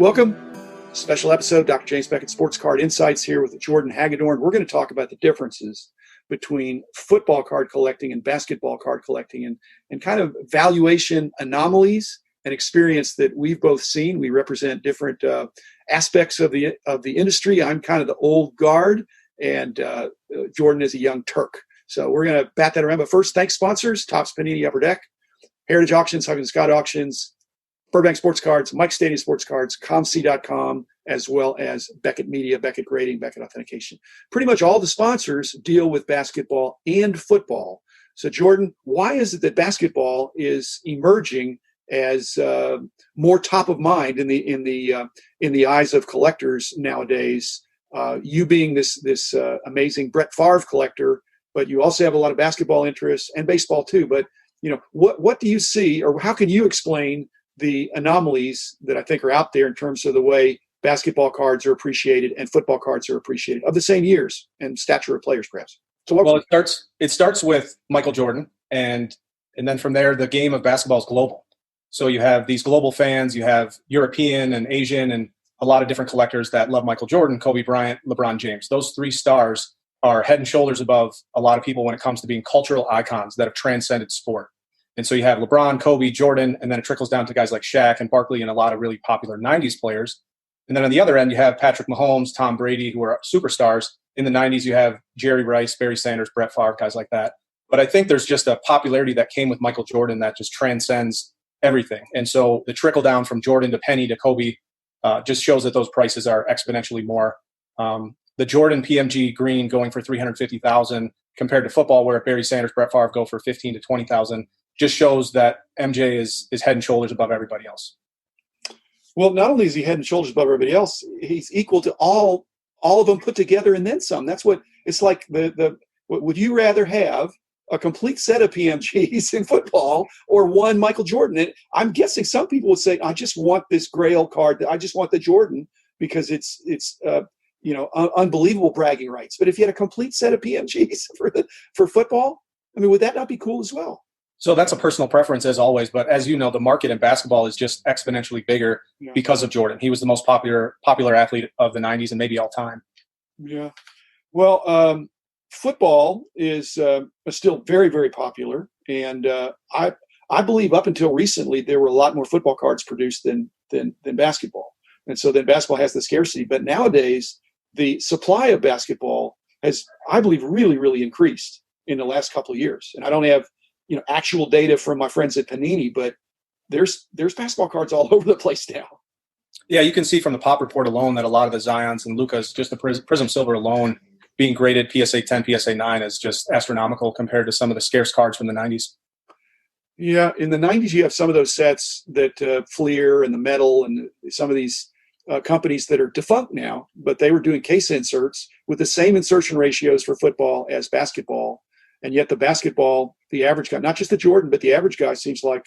Welcome. Special episode, Dr. James Beckett Sports Card Insights here with Jordan Hagedorn. We're going to talk about the differences between football card collecting and basketball card collecting and kind of valuation anomalies and experience that we've both seen. We represent different aspects of the industry. I'm kind of the old guard, and Jordan is a young Turk. So we're going to bat that around. But first, thanks sponsors, Topps Panini Upper Deck, Heritage Auctions, Huggins Scott Auctions, Burbank Sports Cards, Mike Stadium Sports Cards, ComC.com, as well as Beckett Media, Beckett Grading, Beckett Authentication. Pretty much all the sponsors deal with basketball and football. So, Jordan, why is it that basketball is emerging as more top of mind in the eyes of collectors nowadays? You being this amazing Brett Favre collector, but you also have a lot of basketball interests and baseball too. But what do you see, or how can you explain the anomalies that I think are out there in terms of the way basketball cards are appreciated and football cards are appreciated of the same years and stature of players, perhaps? So it starts with Michael Jordan, and then from there, the game of basketball is global. So you have these global fans, you have European and Asian and a lot of different collectors that love Michael Jordan, Kobe Bryant, LeBron James. Those three stars are head and shoulders above a lot of people when it comes to being cultural icons that have transcended sport. And so you have LeBron, Kobe, Jordan, and then it trickles down to guys like Shaq and Barkley and a lot of really popular 90s players. And then on the other end, you have Patrick Mahomes, Tom Brady, who are superstars. In the 90s, you have Jerry Rice, Barry Sanders, Brett Favre, guys like that. But I think there's just a popularity that came with Michael Jordan that just transcends everything. And so the trickle down from Jordan to Penny to Kobe just shows that those prices are exponentially more. The Jordan PMG green going for $350,000 compared to football, where Barry Sanders, Brett Favre go for $15,000 to $20,000. Just shows that MJ is head and shoulders above everybody else. Well, not only is he head and shoulders above everybody else, he's equal to all of them put together and then some. That's what it's like. Would you rather have a complete set of PMGs in football or one Michael Jordan? And I'm guessing some people would say, I just want this Grail card. I just want the Jordan because it's unbelievable bragging rights. But if you had a complete set of PMGs for football, I mean, would that not be cool as well? So that's a personal preference, as always. But as you know, the market in basketball is just exponentially bigger because of Jordan. He was the most popular athlete of the 90s and maybe all time. Yeah. Well, football is still very, very popular. And I believe up until recently, there were a lot more football cards produced than basketball. And so then basketball has the scarcity. But nowadays, the supply of basketball has, I believe, really, really increased in the last couple of years. And I don't have actual data from my friends at Panini, but there's basketball cards all over the place now. Yeah, you can see from the Pop Report alone that a lot of the Zions and Lucas, just the Prism Silver alone, being graded PSA 10, PSA 9 is just astronomical compared to some of the scarce cards from the 90s. Yeah, in the 90s, you have some of those sets that Fleer and the Metal and some of these companies that are defunct now, but they were doing case inserts with the same insertion ratios for football as basketball. And yet the basketball, the average guy, not just the Jordan, but the average guy seems like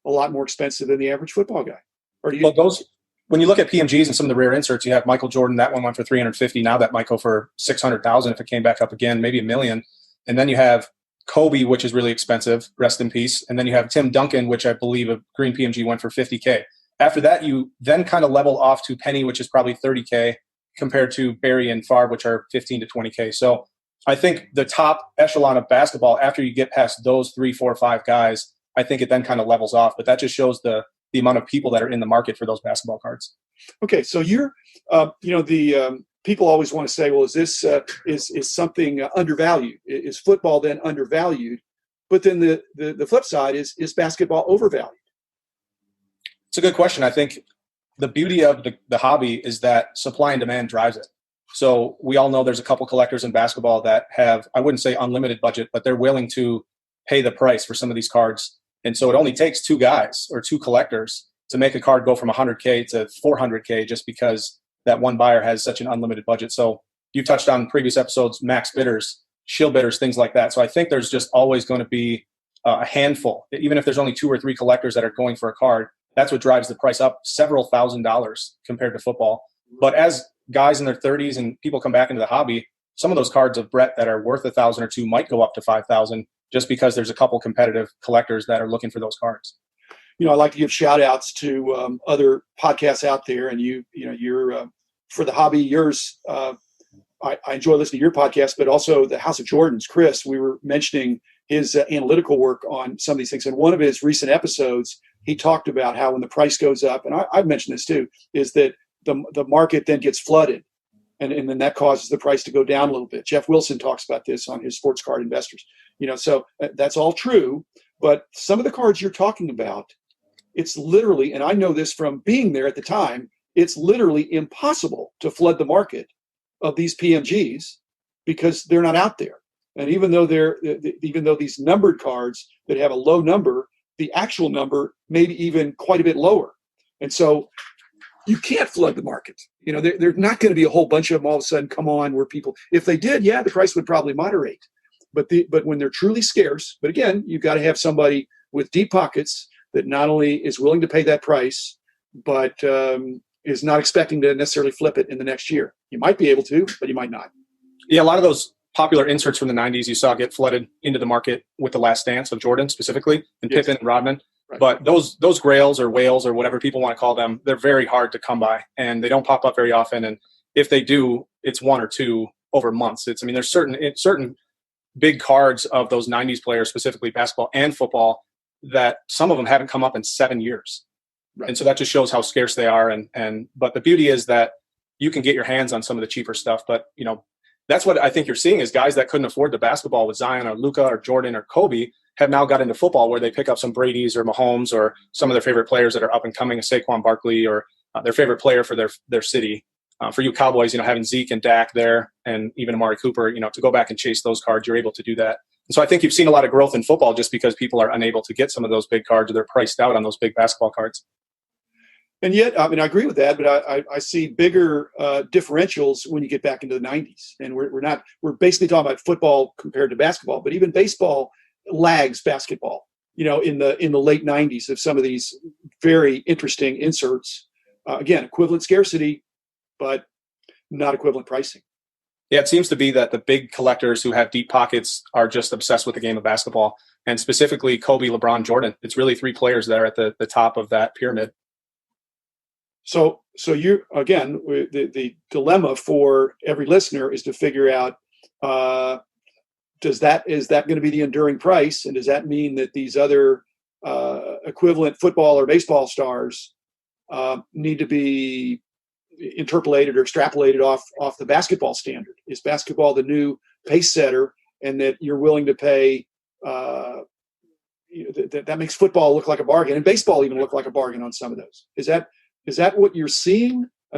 a lot more expensive than the average football guy. When you look at PMGs and some of the rare inserts, you have Michael Jordan, that one went for $350,000. Now that might go for $600,000 if it came back up again, maybe $1 million. And then you have Kobe, which is really expensive, rest in peace. And then you have Tim Duncan, which I believe a green PMG went for $50,000. After that, you then kind of level off to Penny, which is probably $30,000, compared to Barry and Favre, which are $15,000 to $20,000. So I think the top echelon of basketball, after you get past those 3, 4, 5 guys, I think it then kind of levels off. But that just shows the amount of people that are in the market for those basketball cards. Okay, so you're, people always want to say, well, is this is something undervalued? Is football then undervalued? But then the flip side is basketball overvalued? It's a good question. I think the beauty of the hobby is that supply and demand drives it. So we all know there's a couple collectors in basketball that have, I wouldn't say unlimited budget, but they're willing to pay the price for some of these cards. And so it only takes 2 guys or 2 collectors to make a card go from $100,000 to $400,000 just because that one buyer has such an unlimited budget. So you touched on previous episodes, max bidders, shield bidders, things like that. So I think there's just always going to be a handful, even if there's only 2 or 3 collectors that are going for a card. That's what drives the price up several $1,000s compared to football. But as guys in their 30s and people come back into the hobby, some of those cards of Brett that are worth $1,000 or $2,000 might go up to $5,000 just because there's a couple competitive collectors that are looking for those cards. I like to give shout outs to other podcasts out there, and you're for the hobby, yours. I enjoy listening to your podcast, but also the House of Jordans. Chris, we were mentioning his analytical work on some of these things. And one of his recent episodes, he talked about how when the price goes up, and I've mentioned this too, is that the market then gets flooded. And then that causes the price to go down a little bit. Jeff Wilson talks about this on his Sports Card Investors. So that's all true. But some of the cards you're talking about, it's literally, and I know this from being there at the time, it's literally impossible to flood the market of these PMGs because they're not out there. And even though these numbered cards that have a low number, the actual number may be even quite a bit lower. And so you can't flood the market. There's not going to be a whole bunch of them all of a sudden come on where people, if they did, the price would probably moderate. But when they're truly scarce, but again, you've got to have somebody with deep pockets that not only is willing to pay that price, but is not expecting to necessarily flip it in the next year. You might be able to, but you might not. Yeah, a lot of those popular inserts from the 90s you saw get flooded into the market with The Last Dance of Jordan specifically, and yes. Pippen and Rodman. Right. But those grails or whales or whatever people want to call them, they're very hard to come by, and they don't pop up very often. And if they do, it's one or two over months. There's certain big cards of those 90s players, specifically basketball and football, that some of them haven't come up in 7 years. Right. And so that just shows how scarce they are. But the beauty is that you can get your hands on some of the cheaper stuff. But, that's what I think you're seeing is guys that couldn't afford the basketball with Zion or Luka or Jordan or Kobe have now got into football where they pick up some Brady's or Mahomes or some of their favorite players that are up and coming, a Saquon Barkley or their favorite player for their city. For you Cowboys, having Zeke and Dak there and even Amari Cooper, to go back and chase those cards, you're able to do that. And so I think you've seen a lot of growth in football just because people are unable to get some of those big cards or they're priced out on those big basketball cards. And yet, I agree with that, but I see bigger differentials when you get back into the 90s. And we're basically talking about football compared to basketball, but even baseball lags basketball, in the late 90s of some of these very interesting inserts. Again, equivalent scarcity, but not equivalent pricing. Yeah, it seems to be that the big collectors who have deep pockets are just obsessed with the game of basketball, and specifically Kobe, LeBron, Jordan. It's really three players that are at the top of that pyramid. So you, again, the dilemma for every listener is to figure out, is that going to be the enduring price? And does that mean that these other equivalent football or baseball stars need to be interpolated or extrapolated off the basketball standard? Is basketball the new pace setter, and that you're willing to pay that makes football look like a bargain, and baseball even look like a bargain on some of those? Is that what you're seeing? I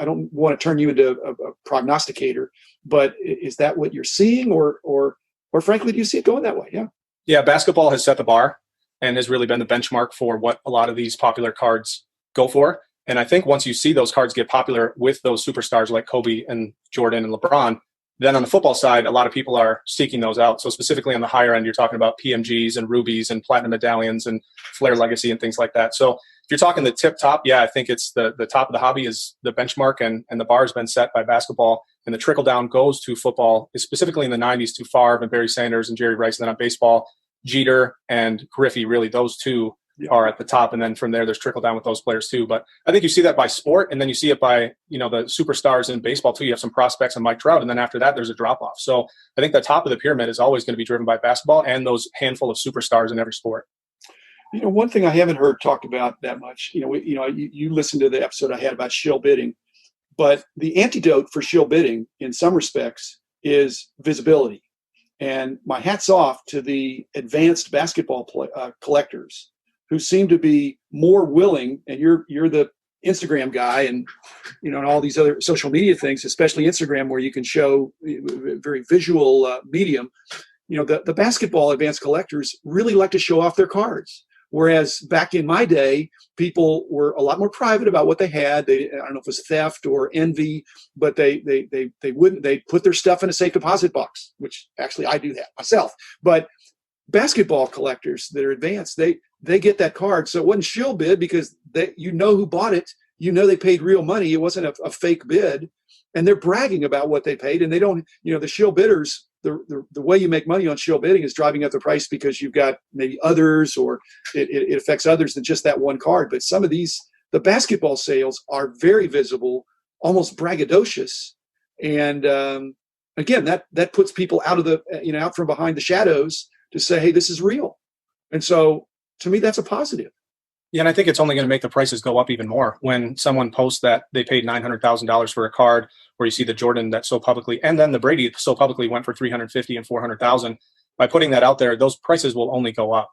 don't want to turn you into a prognosticator, but is that what you're seeing, or frankly, do you see it going that way? Yeah. Yeah, basketball has set the bar and has really been the benchmark for what a lot of these popular cards go for. And I think once you see those cards get popular with those superstars like Kobe and Jordan and LeBron, then on the football side, a lot of people are seeking those out. So specifically on the higher end, you're talking about PMGs and rubies and platinum medallions and Flair Legacy and things like that. So if you're talking the tip top, I think it's the top of the hobby is the benchmark, and the bar has been set by basketball, and the trickle down goes to football, specifically in the 90s to Favre and Barry Sanders and Jerry Rice. And then on baseball, Jeter and Griffey, really those two are at the top. And then from there, there's trickle down with those players too. But I think you see that by sport, and then you see it by, the superstars in baseball too. You have some prospects and Mike Trout, and then after that, there's a drop off. So I think the top of the pyramid is always going to be driven by basketball and those handful of superstars in every sport. One thing I haven't heard talked about that much, you listened to the episode I had about shill bidding, but the antidote for shill bidding in some respects is visibility. And my hat's off to the advanced basketball collectors who seem to be more willing, and you're the Instagram guy and and all these other social media things, especially Instagram, where you can show very visual medium. The basketball advanced collectors really like to show off their cards. Whereas back in my day, people were a lot more private about what they had. I don't know if it was theft or envy, but they put their stuff in a safe deposit box, which actually I do that myself. But basketball collectors that are advanced, they get that card. So it wasn't shill bid because who bought it. They paid real money. It wasn't a fake bid. And they're bragging about what they paid. And they don't, the shill bidders the way you make money on shill bidding is driving up the price because you've got maybe others, or it affects others than just that one card. But some of the basketball sales are very visible, almost braggadocious. And again, that puts people out from behind the shadows to say, hey, this is real. And so to me, that's a positive. Yeah, and I think it's only going to make the prices go up even more when someone posts that they paid $900,000 for a card, or you see the Jordan that so publicly, and then the Brady so publicly went for $350,000 and $400,000. By putting that out there, those prices will only go up.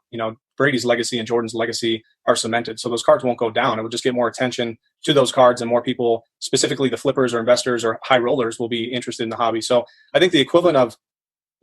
Brady's legacy and Jordan's legacy are cemented, so those cards won't go down. It will just get more attention to those cards, and more people, specifically the flippers or investors or high rollers, will be interested in the hobby. So I think the equivalent of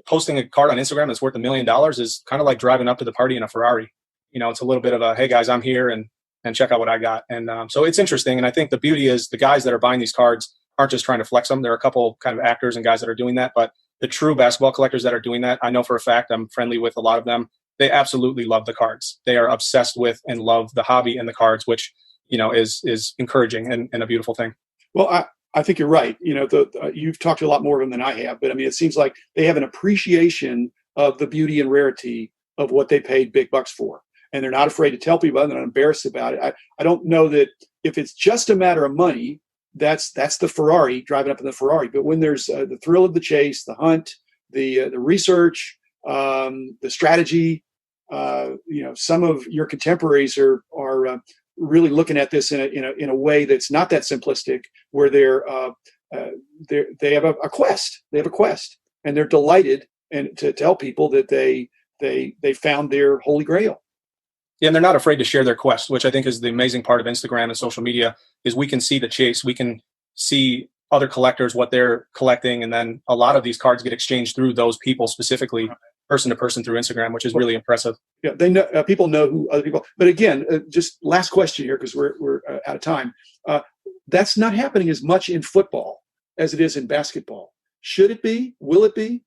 posting a card on Instagram that's worth $1 million is kind of like driving up to the party in a Ferrari. It's a little bit of a, hey guys, I'm here and check out what I got. And so it's interesting. And I think the beauty is the guys that are buying these cards aren't just trying to flex them. There are a couple kind of actors and guys that are doing that, but the true basketball collectors that are doing that, I know for a fact, I'm friendly with a lot of them. They absolutely love the cards. They are obsessed with and love the hobby and the cards, which, is encouraging and a beautiful thing. Well, I think you're right. You've talked to a lot more of them than I have, but I mean, it seems like they have an appreciation of the beauty and rarity of what they paid big bucks for. And they're not afraid to tell people, and they're not embarrassed about it. I don't know that if it's just a matter of money, that's the Ferrari, driving up in the Ferrari. But when there's the thrill of the chase, the hunt, the research, the strategy, some of your contemporaries are really looking at this in a way that's not that simplistic, where they have a quest. They have a quest, and they're delighted and to tell people that they found their holy grail. Yeah, and they're not afraid to share their quest, which I think is the amazing part of Instagram and social media, is we can see the chase. We can see other collectors, what they're collecting. And then a lot of these cards get exchanged through those people, specifically person to person through Instagram, which is really impressive. Yeah, they know people know who other people. But again, just last question here, because we're out of time. That's not happening as much in football as it is in basketball. Should it be? Will it be?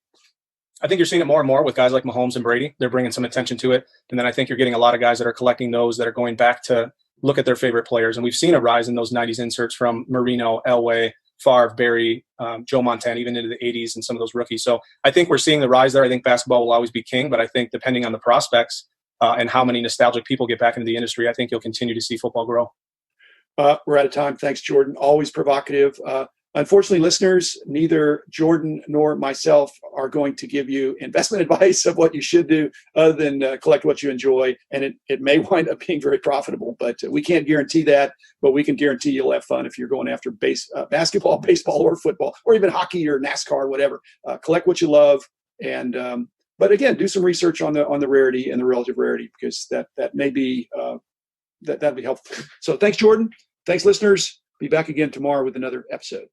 I think you're seeing it more and more with guys like Mahomes and Brady. They're bringing some attention to it. And then I think you're getting a lot of guys that are collecting those, that are going back to look at their favorite players. And we've seen a rise in those 90s inserts from Marino, Elway, Favre, Barry, Joe Montana, even into the 80s, and some of those rookies. So I think we're seeing the rise there. I think basketball will always be king, but I think depending on the prospects and how many nostalgic people get back into the industry, I think you'll continue to see football grow. We're out of time. Thanks, Jordan. Always provocative. Unfortunately, listeners, neither Jordan nor myself are going to give you investment advice of what you should do other than collect what you enjoy. And it may wind up being very profitable, but we can't guarantee that. But we can guarantee you'll have fun if you're going after basketball, baseball, or football, or even hockey or NASCAR, or whatever. Collect what you love. And but again, do some research on the rarity and the relative rarity, because that may be that'd be helpful. So thanks, Jordan. Thanks, listeners. Be back again tomorrow with another episode.